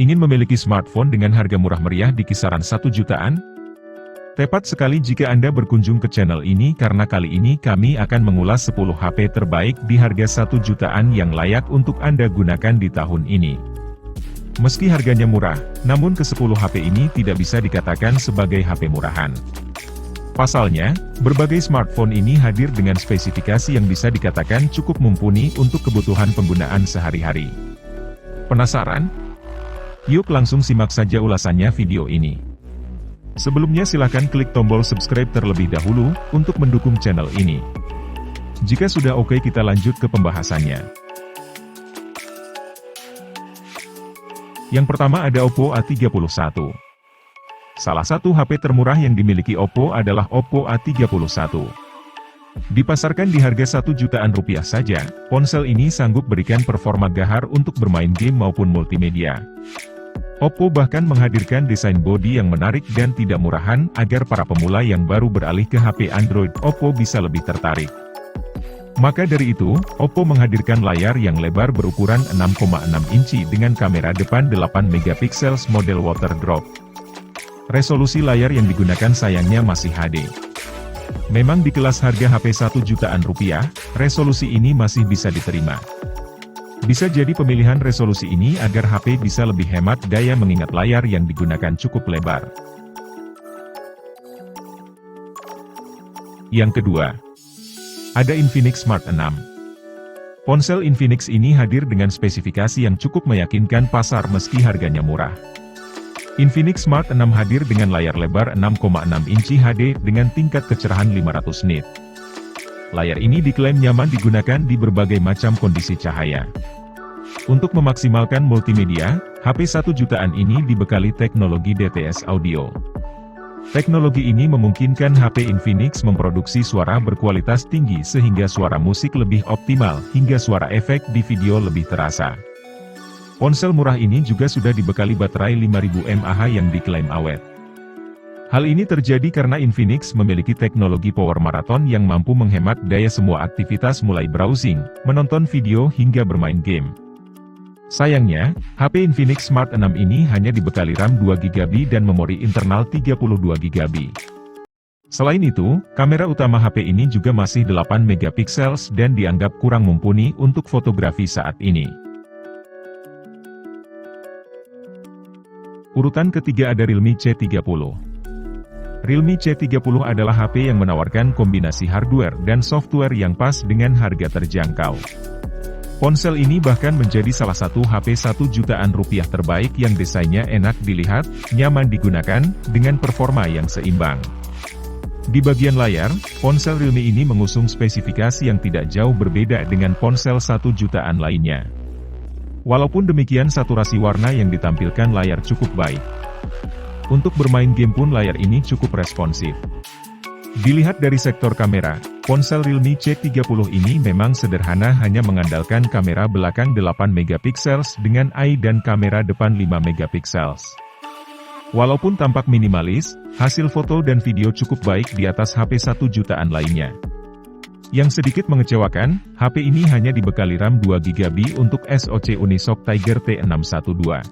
Ingin memiliki smartphone dengan harga murah meriah di kisaran 1 jutaan? Tepat sekali jika Anda berkunjung ke channel ini karena kali ini kami akan mengulas 10 HP terbaik di harga 1 jutaan yang layak untuk Anda gunakan di tahun ini. Meski harganya murah, namun ke-10 HP ini tidak bisa dikatakan sebagai HP murahan. Pasalnya, berbagai smartphone ini hadir dengan spesifikasi yang bisa dikatakan cukup mumpuni untuk kebutuhan penggunaan sehari-hari. Penasaran? Yuk langsung simak saja ulasannya video ini. Sebelumnya silahkan klik tombol subscribe terlebih dahulu, untuk mendukung channel ini. Jika sudah oke kita lanjut ke pembahasannya. Yang pertama ada Oppo A31. Salah satu HP termurah yang dimiliki Oppo adalah Oppo A31. Dipasarkan di harga 1 jutaan rupiah saja, ponsel ini sanggup berikan performa gahar untuk bermain game maupun multimedia. Oppo bahkan menghadirkan desain bodi yang menarik dan tidak murahan agar para pemula yang baru beralih ke HP Android Oppo bisa lebih tertarik. Maka dari itu, Oppo menghadirkan layar yang lebar berukuran 6,6 inci dengan kamera depan 8 megapiksel model water drop. Resolusi layar yang digunakan sayangnya masih HD. Memang di kelas harga HP 1 jutaan rupiah, resolusi ini masih bisa diterima. Bisa jadi pemilihan resolusi ini agar HP bisa lebih hemat daya mengingat layar yang digunakan cukup lebar. Yang kedua, ada Infinix Smart 6. Ponsel Infinix ini hadir dengan spesifikasi yang cukup meyakinkan pasar meski harganya murah. Infinix Smart 6 hadir dengan layar lebar 6,6 inci HD dengan tingkat kecerahan 500 nit. Layar ini diklaim nyaman digunakan di berbagai macam kondisi cahaya. Untuk memaksimalkan multimedia, HP 1 jutaan ini dibekali teknologi DTS Audio. Teknologi ini memungkinkan HP Infinix memproduksi suara berkualitas tinggi sehingga suara musik lebih optimal hingga suara efek di video lebih terasa. Ponsel murah ini juga sudah dibekali baterai 5000 mAh yang diklaim awet. Hal ini terjadi karena Infinix memiliki teknologi power marathon yang mampu menghemat daya semua aktivitas mulai browsing, menonton video hingga bermain game. Sayangnya, HP Infinix Smart 6 ini hanya dibekali RAM 2GB dan memori internal 32GB. Selain itu, kamera utama HP ini juga masih 8 megapiksel dan dianggap kurang mumpuni untuk fotografi saat ini. Urutan ketiga ada Realme C30. Realme C30 adalah HP yang menawarkan kombinasi hardware dan software yang pas dengan harga terjangkau. Ponsel ini bahkan menjadi salah satu HP 1 jutaan rupiah terbaik yang desainnya enak dilihat, nyaman digunakan, dengan performa yang seimbang. Di bagian layar, ponsel Realme ini mengusung spesifikasi yang tidak jauh berbeda dengan ponsel 1 jutaan lainnya. Walaupun demikian saturasi warna yang ditampilkan layar cukup baik. Untuk bermain game pun layar ini cukup responsif. Dilihat dari sektor kamera, ponsel Realme C30 ini memang sederhana hanya mengandalkan kamera belakang 8 megapiksel dengan AI dan kamera depan 5 megapiksel. Walaupun tampak minimalis, hasil foto dan video cukup baik di atas HP 1 jutaan lainnya. Yang sedikit mengecewakan, HP ini hanya dibekali RAM 2GB untuk SoC Unisoc Tiger T612.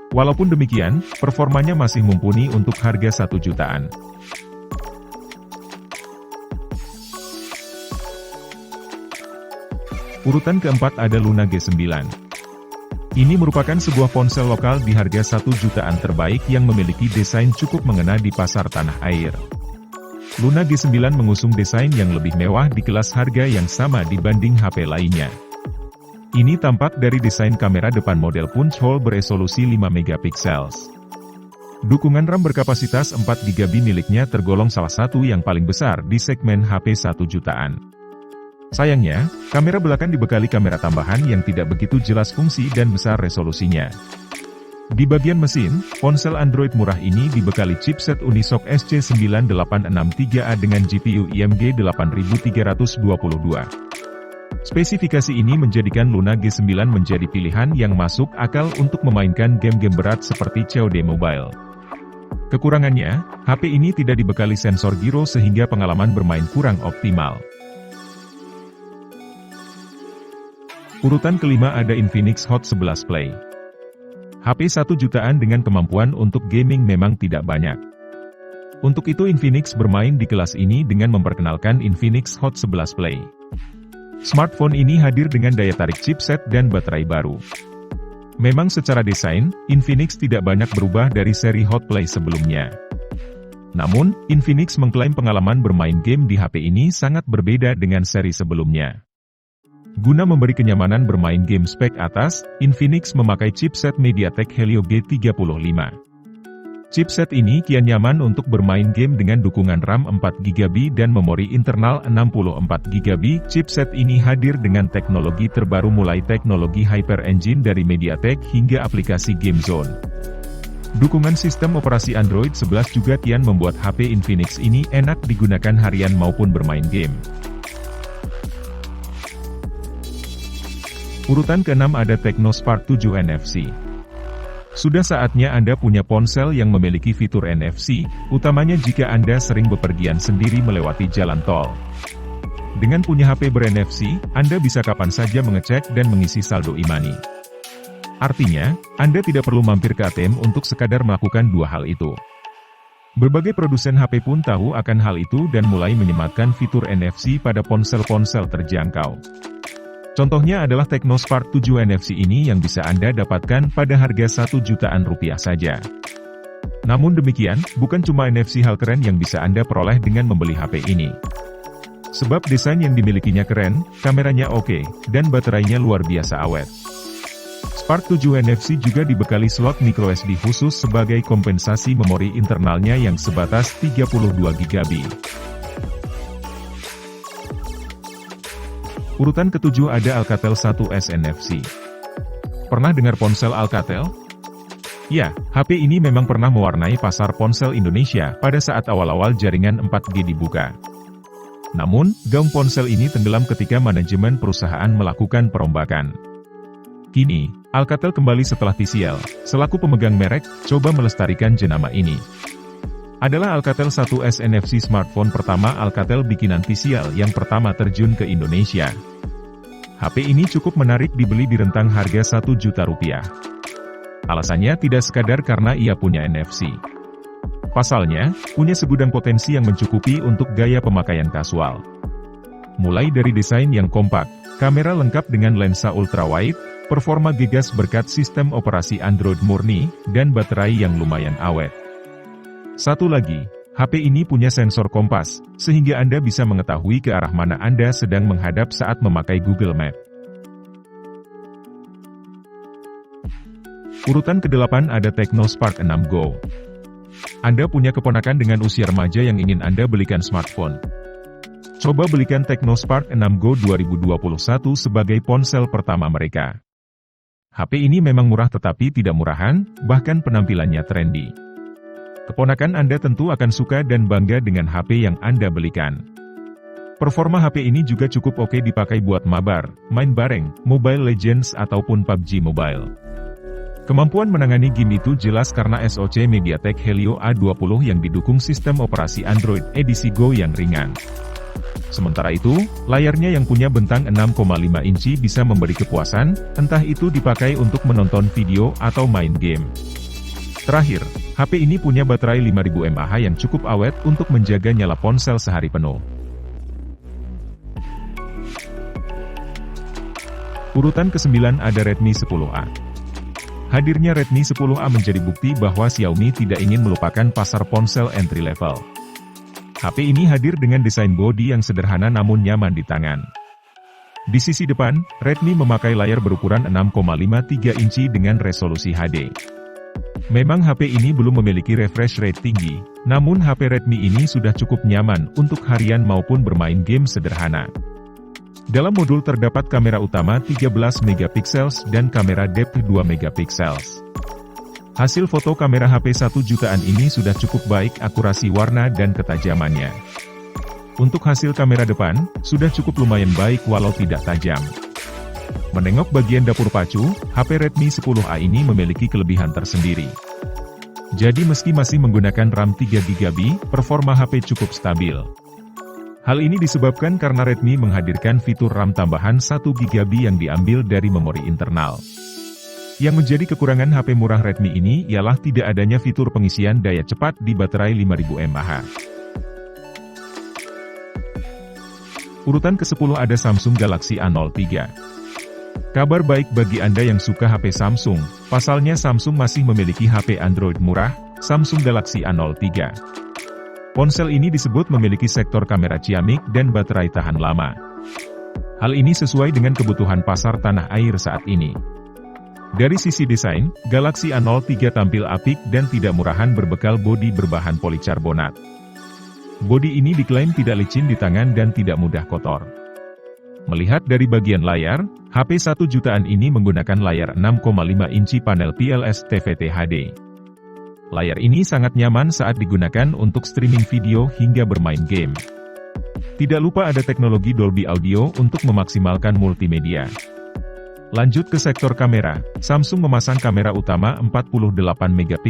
Walaupun demikian, performanya masih mumpuni untuk harga 1 jutaan. Urutan keempat ada Luna G9. Ini merupakan sebuah ponsel lokal di harga 1 jutaan terbaik yang memiliki desain cukup mengena di pasar tanah air. Luna G9 mengusung desain yang lebih mewah di kelas harga yang sama dibanding HP lainnya. Ini tampak dari desain kamera depan model punch hole beresolusi 5 megapiksel. Dukungan RAM berkapasitas 4GB miliknya tergolong salah satu yang paling besar di segmen HP 1 jutaan. Sayangnya, kamera belakang dibekali kamera tambahan yang tidak begitu jelas fungsi dan besar resolusinya. Di bagian mesin, ponsel Android murah ini dibekali chipset Unisoc SC9863A dengan GPU IMG 8322. Spesifikasi ini menjadikan Luna G9 menjadi pilihan yang masuk akal untuk memainkan game-game berat seperti COD Mobile. Kekurangannya, HP ini tidak dibekali sensor giro sehingga pengalaman bermain kurang optimal. Urutan kelima ada Infinix Hot 11 Play. HP 1 jutaan dengan kemampuan untuk gaming memang tidak banyak. Untuk itu Infinix bermain di kelas ini dengan memperkenalkan Infinix Hot 11 Play. Smartphone ini hadir dengan daya tarik chipset dan baterai baru. Memang secara desain, Infinix tidak banyak berubah dari seri Hot Play sebelumnya. Namun, Infinix mengklaim pengalaman bermain game di HP ini sangat berbeda dengan seri sebelumnya. Guna memberi kenyamanan bermain game spek atas, Infinix memakai chipset MediaTek Helio G35. Chipset ini kian nyaman untuk bermain game dengan dukungan RAM 4GB dan memori internal 64GB. Chipset ini hadir dengan teknologi terbaru mulai teknologi Hyper Engine dari MediaTek hingga aplikasi Game Zone. Dukungan sistem operasi Android 11 juga kian membuat HP Infinix ini enak digunakan harian maupun bermain game. Urutan ke-6 ada Tecno Spark 7 NFC. Sudah saatnya Anda punya ponsel yang memiliki fitur NFC, utamanya jika Anda sering bepergian sendiri melewati jalan tol. Dengan punya HP ber-NFC, Anda bisa kapan saja mengecek dan mengisi saldo e-money. Artinya, Anda tidak perlu mampir ke ATM untuk sekadar melakukan dua hal itu. Berbagai produsen HP pun tahu akan hal itu dan mulai menyematkan fitur NFC pada ponsel-ponsel terjangkau. Contohnya adalah Tecno Spark 7 NFC ini yang bisa Anda dapatkan pada harga 1 jutaan rupiah saja. Namun demikian, bukan cuma NFC hal keren yang bisa Anda peroleh dengan membeli HP ini. Sebab desain yang dimilikinya keren, kameranya oke, dan baterainya luar biasa awet. Spark 7 NFC juga dibekali slot microSD khusus sebagai kompensasi memori internalnya yang sebatas 32GB. Urutan ke-7 ada Alcatel 1S NFC. Pernah dengar ponsel Alcatel? Ya, HP ini memang pernah mewarnai pasar ponsel Indonesia pada saat awal-awal jaringan 4G dibuka. Namun, gaung ponsel ini tenggelam ketika manajemen perusahaan melakukan perombakan. Kini, Alcatel kembali setelah TCL, selaku pemegang merek, coba melestarikan jenama ini. Adalah Alcatel 1S NFC smartphone pertama Alcatel bikinan TCL yang pertama terjun ke Indonesia. HP ini cukup menarik dibeli di rentang harga 1 juta rupiah. Alasannya tidak sekadar karena ia punya NFC. Pasalnya, punya segudang potensi yang mencukupi untuk gaya pemakaian kasual. Mulai dari desain yang kompak, kamera lengkap dengan lensa ultrawide, performa gegas berkat sistem operasi Android murni, dan baterai yang lumayan awet. Satu lagi, HP ini punya sensor kompas, sehingga Anda bisa mengetahui ke arah mana Anda sedang menghadap saat memakai Google Map. Urutan ke-8 ada Tecno Spark 6 Go. Anda punya keponakan dengan usia remaja yang ingin Anda belikan smartphone. Coba belikan Tecno Spark 6 Go 2021 sebagai ponsel pertama mereka. HP ini memang murah tetapi tidak murahan, bahkan penampilannya trendy. Keponakan Anda tentu akan suka dan bangga dengan HP yang Anda belikan. Performa HP ini juga cukup oke dipakai buat mabar, main bareng, Mobile Legends ataupun PUBG Mobile. Kemampuan menangani game itu jelas karena SoC MediaTek Helio A20 yang didukung sistem operasi Android edisi Go yang ringan. Sementara itu, layarnya yang punya bentang 6,5 inci bisa memberi kepuasan, entah itu dipakai untuk menonton video atau main game. Terakhir, HP ini punya baterai 5000 mAh yang cukup awet untuk menjaga nyala ponsel sehari penuh. Urutan ke-9 ada Redmi 10A. Hadirnya Redmi 10A menjadi bukti bahwa Xiaomi tidak ingin melupakan pasar ponsel entry level. HP ini hadir dengan desain bodi yang sederhana namun nyaman di tangan. Di sisi depan, Redmi memakai layar berukuran 6,53 inci dengan resolusi HD. Memang HP ini belum memiliki refresh rate tinggi, namun HP Redmi ini sudah cukup nyaman untuk harian maupun bermain game sederhana. Dalam modul terdapat kamera utama 13 MP dan kamera depth 2 MP. Hasil foto kamera HP 1 jutaan ini sudah cukup baik akurasi warna dan ketajamannya. Untuk hasil kamera depan, sudah cukup lumayan baik walau tidak tajam. Menengok bagian dapur pacu, HP Redmi 10A ini memiliki kelebihan tersendiri. Jadi meski masih menggunakan RAM 3GB, performa HP cukup stabil. Hal ini disebabkan karena Redmi menghadirkan fitur RAM tambahan 1GB yang diambil dari memori internal. Yang menjadi kekurangan HP murah Redmi ini ialah tidak adanya fitur pengisian daya cepat di baterai 5000 mAh. Urutan ke-10 ada Samsung Galaxy A03. Kabar baik bagi Anda yang suka HP Samsung, pasalnya Samsung masih memiliki HP Android murah, Samsung Galaxy A03. Ponsel ini disebut memiliki sektor kamera ciamik dan baterai tahan lama. Hal ini sesuai dengan kebutuhan pasar tanah air saat ini. Dari sisi desain, Galaxy A03 tampil apik dan tidak murahan berbekal bodi berbahan polikarbonat. Bodi ini diklaim tidak licin di tangan dan tidak mudah kotor. Melihat dari bagian layar, HP 1 jutaan ini menggunakan layar 6,5 inci panel PLS TVT HD. Layar ini sangat nyaman saat digunakan untuk streaming video hingga bermain game. Tidak lupa ada teknologi Dolby Audio untuk memaksimalkan multimedia. Lanjut ke sektor kamera, Samsung memasang kamera utama 48 MP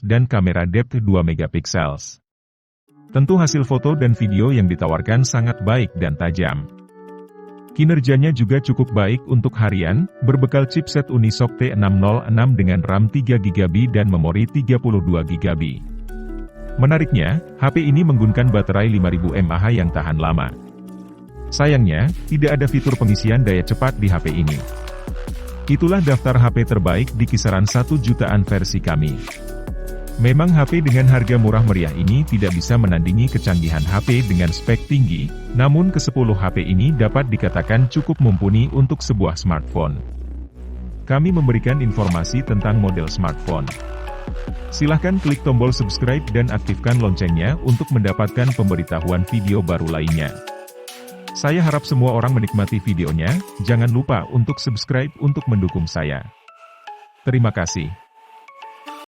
dan kamera depth 2 MP. Tentu hasil foto dan video yang ditawarkan sangat baik dan tajam. Kinerjanya juga cukup baik untuk harian, berbekal chipset Unisoc T606 dengan RAM 3GB dan memori 32GB. Menariknya, HP ini menggunakan baterai 5000 mAh yang tahan lama. Sayangnya, tidak ada fitur pengisian daya cepat di HP ini. Itulah daftar HP terbaik di kisaran 1 jutaan versi kami. Memang HP dengan harga murah meriah ini tidak bisa menandingi kecanggihan HP dengan spek tinggi, namun ke-10 HP ini dapat dikatakan cukup mumpuni untuk sebuah smartphone. Kami memberikan informasi tentang model smartphone. Silahkan klik tombol subscribe dan aktifkan loncengnya untuk mendapatkan pemberitahuan video baru lainnya. Saya harap semua orang menikmati videonya, jangan lupa untuk subscribe untuk mendukung saya. Terima kasih.